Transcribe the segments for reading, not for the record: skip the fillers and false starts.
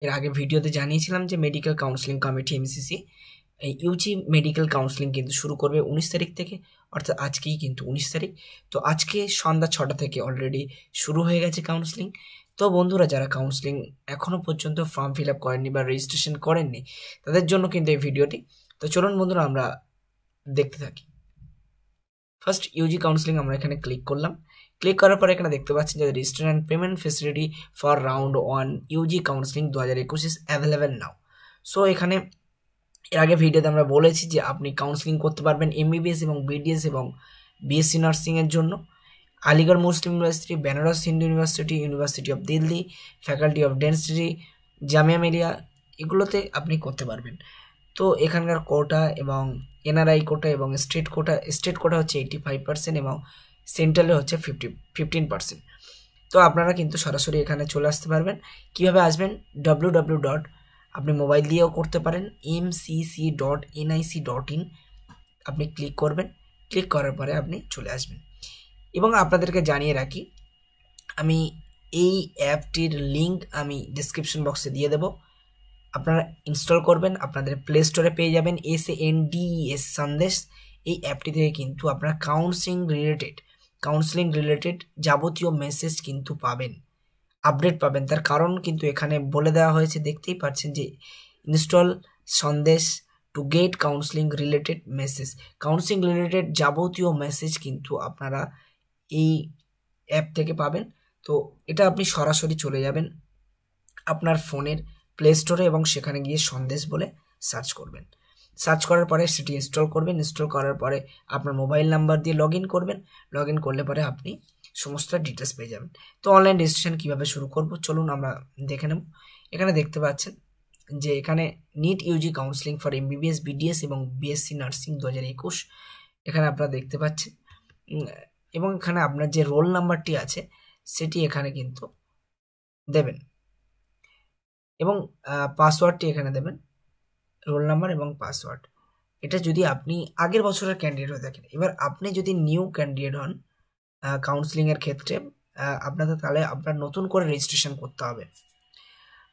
এর আগে ভিডিওতে জানিয়েছিলাম যে মেডিকেল কাউন্সেলিং কমিটি এমসিসি এই ইউজি মেডিকেল কাউন্সেলিং কিন্তু শুরু করবে 19 তারিখ থেকে, অর্থাৎ আজকেই কিন্তু 19 তারিখ। তো আজকে সন্ধ্যা 6টা থেকে অলরেডি শুরু হয়ে গেছে কাউন্সেলিং। তো বন্ধুরা, যারা কাউন্সেলিং এখনও পর্যন্ত ফর্ম ফিল আপ করেননি বা রেজিস্ট্রেশন করেননি, তাদের জন্য কিন্তু এই ভিডিওটি। তো চলুন বন্ধুরা, আমরা দেখতে থাকি। ফার্স্ট ইউজি কাউন্সেলিং আমরা এখানে ক্লিক করলাম। ক্লিক করার পরে এখানে দেখতে পাচ্ছেন যে registration and payment facility for round 1 UG counselling 2021 is available now. So এখানে এর আগে ভিডিওতে আমরা বলেছি যে আপনি কাউন্সেলিং করতে পারবেন এমবিবিএস এবং বিডিএস এবং বিএসসি নার্সিংয়ের জন্য Aligarh Muslim university, Benares Hindu university, university of Delhi, faculty of dentistry, Jamia Millia, এগুলোতে আপনি করতে পারবেন। তো এখানকার কোটা এবং এনআরআই কোটা এবং স্টেট কোটা হচ্ছে 85% এবং সেন্ট্রালে হচ্ছে 15%। তো আপনারা কিন্তু সরাসরি এখানে চলে আসতে পারবেন। কিভাবে আসবেন? www. আপনি মোবাইল দিয়েও করতে পারেন, mcc.nic.in আপনি ক্লিক করবেন। ক্লিক করার পরে আপনি চলে আসবেন। এবং আপনাদেরকে জানিয়ে রাখি, আমি এই অ্যাপটির লিঙ্ক আমি ডিসক্রিপশন বক্সে দিয়ে দেব। আপনারা ইনস্টল করবেন, আপনাদের প্লে স্টোরে পেয়ে যাবেন SANDES সন্দেশ। এই অ্যাপটি থেকে কিন্তু আপনারা কাউন্সেলিং রিলেটেড যাবতীয় মেসেজ কিন্তু পাবেন, আপডেট পাবেন। তার কারণ কিন্তু এখানে বলে দেওয়া হয়েছে, দেখতেই পাচ্ছেন যে install Sandesh to get counselling related message. Counselling related যাবতীয় মেসেজ কিন্তু আপনারা এই অ্যাপ থেকে পাবেন। তো এটা আপনি সরাসরি চলে যাবেন আপনার ফোনের প্লে স্টোরে এবং সেখানে গিয়ে সন্দেশ বলে সার্চ করবেন। সার্চ করার পরে সেটি ইনস্টল করবেন। ইনস্টল করার পরে আপনার মোবাইল নাম্বার দিয়ে লগ ইন করবেন। লগ ইন করলে পরে আপনি সমস্ত ডিটেলস পেয়ে যাবেন। তো অনলাইন রেজিস্ট্রেশন কীভাবে শুরু করব চলুন আমরা দেখে নেব। এখানে দেখতে পাচ্ছেন যে এখানে NEET UG counselling for MBBS, BDS এবং বিএসসি নার্সিং 2021 এখানে আপনারা দেখতে পাচ্ছেন। এবং এখানে আপনার যে রোল নাম্বারটি আছে সেটি এখানে কিন্তু দেবেন এবং পাসওয়ার্ডটি এখানে দেবেন, রোল নাম্বার এবং পাসওয়ার্ড। এটা যদি আপনি আগের বছরের ক্যান্ডিডেট হয়ে থাকেন। এবার আপনি যদি নিউ ক্যান্ডিডেট হন কাউন্সেলিংয়ের ক্ষেত্রে, আপনাদের তাহলে আপনার নতুন করে রেজিস্ট্রেশন করতে হবে।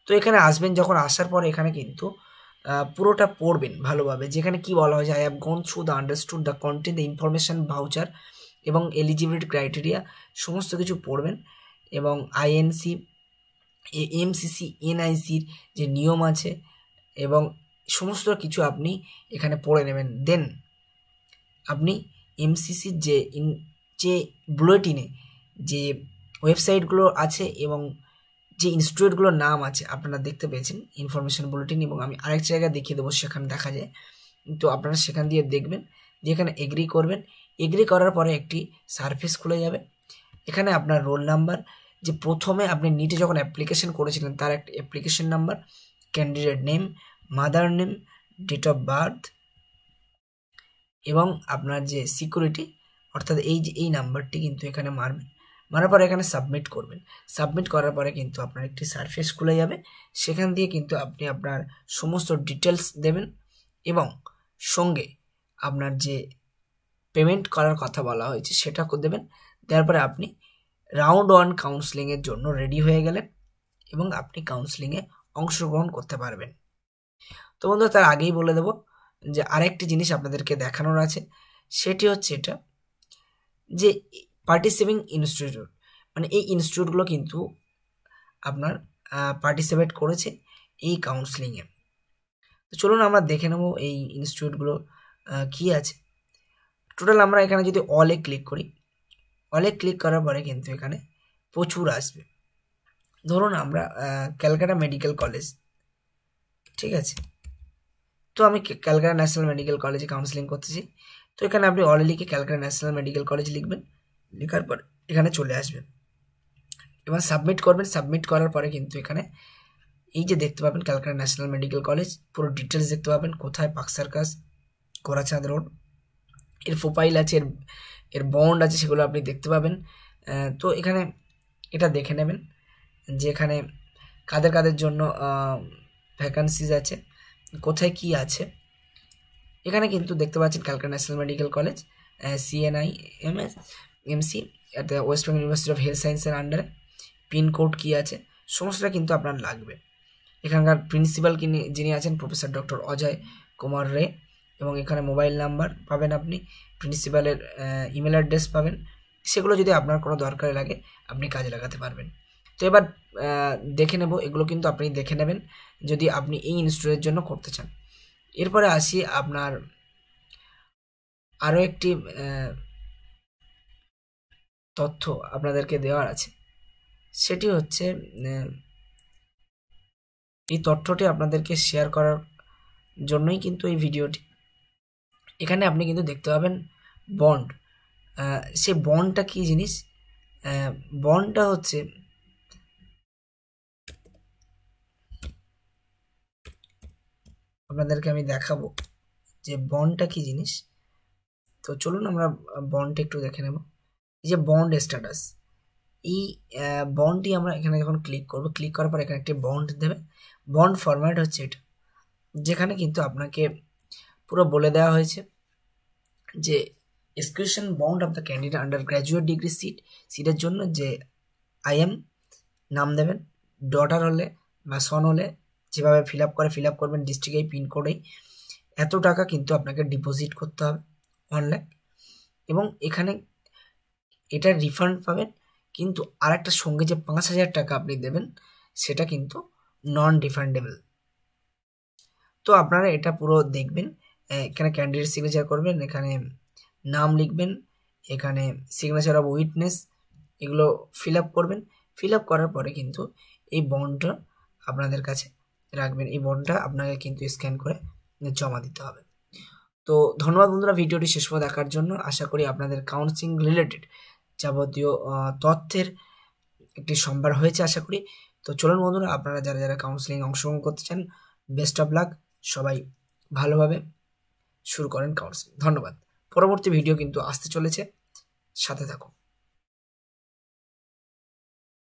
তো এখানে আসবেন, যখন আসার পর এখানে কিন্তু পুরোটা পড়বেন ভালোভাবে, যেখানে কি বলা হয়েছে, I have gone through the understood the content, the information, voucher এবং এলিজিবিলিটি ক্রাইটেরিয়া সমস্ত কিছু পড়বেন। এবং আইএনসি এমসিসি এনআইসির যে নিয়ম আছে এবং সমস্ত কিছু আপনি এখানে পড়ে নেবেন। দেন আপনি এমসিসির যে বুলেটিনে যে ওয়েবসাইটগুলো আছে এবং যে ইনস্টিটিউটগুলোর নাম আছে আপনারা দেখতে পেয়েছেন, ইনফরমেশন বুলেটিন, এবং আমি আরেক জায়গায় দেখিয়ে দেবো, সেখানে দেখা যায়। তো আপনারা সেখান দিয়ে দেখবেন, দিয়ে এখানে এগ্রি করবেন। এগ্রি করার পরে একটি সার্ফেস খুলে যাবে। এখানে আপনার রোল নাম্বার, যে প্রথমে আপনি নিটে যখন অ্যাপ্লিকেশন করেছিলেন তার একটা application number, candidate name, mother name, date of birth এবং আপনার যে সিকিউরিটি, অর্থাৎ এই নাম্বারটি কিন্তু এখানে মারবেন। মারার পরে এখানে সাবমিট করবেন। সাবমিট করার পরে কিন্তু আপনার একটি সার্ফেস খুলে যাবে। সেখান দিয়ে কিন্তু আপনি আপনার সমস্ত ডিটেলস দেবেন এবং সঙ্গে আপনার যে পেমেন্ট করার কথা বলা হয়েছে সেটা দেবেন। দেওয়ার পরে আপনি রাউন্ড 1 কাউন্সেলিংয়ের জন্য রেডি হয়ে গেলেন এবং আপনি কাউন্সেলিংয়ে অংশগ্রহণ করতে পারবেন। তো বন্ধু, তার আগেই বলে দেব যে আরেকটি জিনিস আপনাদেরকে দেখানোর আছে, সেটি হচ্ছে এটা যে পার্টিসিপেটিং ইনস্টিটিউট, মানে এই ইনস্টিটিউটগুলো কিন্তু আপনার পার্টিসিপেট করেছে এই কাউন্সেলিংয়ে। তো চলুন আমরা দেখে নেব এই ইনস্টিটিউটগুলো কী আছে। টোটাল আমরা এখানে যদি অলে ক্লিক করি, অলে ক্লিক করার পরে কিন্তু এখানে প্রচুর আসবে। ধরুন আমরা ক্যালকাটা মেডিকেল কলেজ, ঠিক আছে, তো আমি ক্যালকাটা ন্যাশনাল মেডিকেল কলেজে কাউন্সেলিং করতেছি। তো এখানে আপনি অলে লিখে ক্যালকাটা ন্যাশনাল মেডিকেল কলেজ লিখবেন। লেখার পর এখানে চলে আসবেন, এবার সাবমিট করবেন। সাবমিট করার পরে কিন্তু এখানে এই যে দেখতে পাবেন ক্যালকাটা ন্যাশনাল মেডিকেল কলেজ, পুরো ডিটেলস দেখতে পাবেন, কোথায়, পার্ক সার্কাস, গোরাচাঁদ রোড, এর প্রোফাইল আছে, এর বন্ড আছে, সেগুলো আপনি দেখতে পাবেন। তো এখানে এটা দেখে নেবেন যে এখানে কাদের কাদের জন্য ভ্যাকান্সিজ আছে, কোথায় কি আছে। এখানে কিন্তু দেখতে পাচ্ছেন Calcutta national medical college, CNIMC at West Bengal university of health সায়েন্সের আন্ডারে, পিনকোড কী আছে, সমস্তটা কিন্তু আপনার লাগবে। এখানকার প্রিন্সিপাল যিনি আছেন প্রফেসর ডক্টর অজয় কুমার রে, এবং এখানে মোবাইল নাম্বার পাবেন, আপনি প্রিন্সিপালের ইমেল অ্যাড্রেস পাবেন। সেগুলো যদি আপনার কোনো দরকারে লাগে আপনি কাজে লাগাতে পারবেন। তো এবার দেখে নেব, এগুলো কিন্তু আপনি দেখে নেবেন যদি আপনি এই ইনস্টিটিউটের জন্য করতে চান। এরপরে আসি আপনার আরও একটি তথ্য আপনাদেরকে দেওয়ার আছে, সেটি হচ্ছে এই তথ্যটি আপনাদেরকে শেয়ার করার জন্যই কিন্তু এই ভিডিওটি। এখানে আপনি কিন্তু দেখতে পাবেন বন্ড। সে বন্ডটা কি জিনিস? বন্ডটা হচ্ছে আপনাদেরকে আমি দেখাবো যে বন্ডটা কি জিনিস। তো চলুন আমরা বন্ডটা একটু দেখে নেব। এই যে বন্ড স্ট্যাটাস, এই বন্ডটি আমরা এখানে যখন ক্লিক করব, ক্লিক করার পর এখানে একটি বন্ড দেবে। বন্ড ফরম্যাট হচ্ছে এটা, যেখানে কিন্তু আপনাকে পুরো বলে দেওয়া হয়েছে যে exclusion bond of the candidate under graduate degree সিটের জন্য যে আইএম নাম দেবেন, ডটার হলে বা সন হলে যেভাবে ফিল আপ করবেন, ডিস্ট্রিক্ট এই পিনকোডেই এত টাকা কিন্তু আপনাকে ডিপোজিট করতে হবে অনলাইন, এবং এখানে এটা রিফান্ড পাবেন। কিন্তু আর একটা সঙ্গে যে 5,000 টাকা আপনি দেবেন সেটা কিন্তু নন রিফান্ডেবল। তো আপনারা এটা পুরো দেখবেন। এখানে ক্যান্ডিডেট সিগনেচার করবেন, এখানে নাম লিখবেন, এখানে সিগনেচার অফ উইটনেস, এগুলো ফিল আপ করবেন। ফিল আপ করার পরে কিন্তু এই বন্ডটা আপনাদের কাছে রাখবেন। এই বন্ডটা আপনাকে কিন্তু স্ক্যান করে জমা দিতে হবে। তো ধন্যবাদ বন্ধুরা ভিডিওটি শেষ পর্যন্ত দেখার জন্য। আশা করি আপনাদের কাউন্সিলিং রিলেটেড যাবতীয় তথ্যের একটি সম্ভার হয়েছে আশা করি। তো চলুন বন্ধুরা, আপনারা যারা যারা কাউন্সিলিং অংশগ্রহণ করতে চান, বেস্ট অফ লাক, সবাই ভালোভাবে শুরু করেন কাউন্সিলিং। ধন্যবাদ। পরবর্তী ভিডিও কিন্তু আসতে চলেছে, সাথে থাকুন।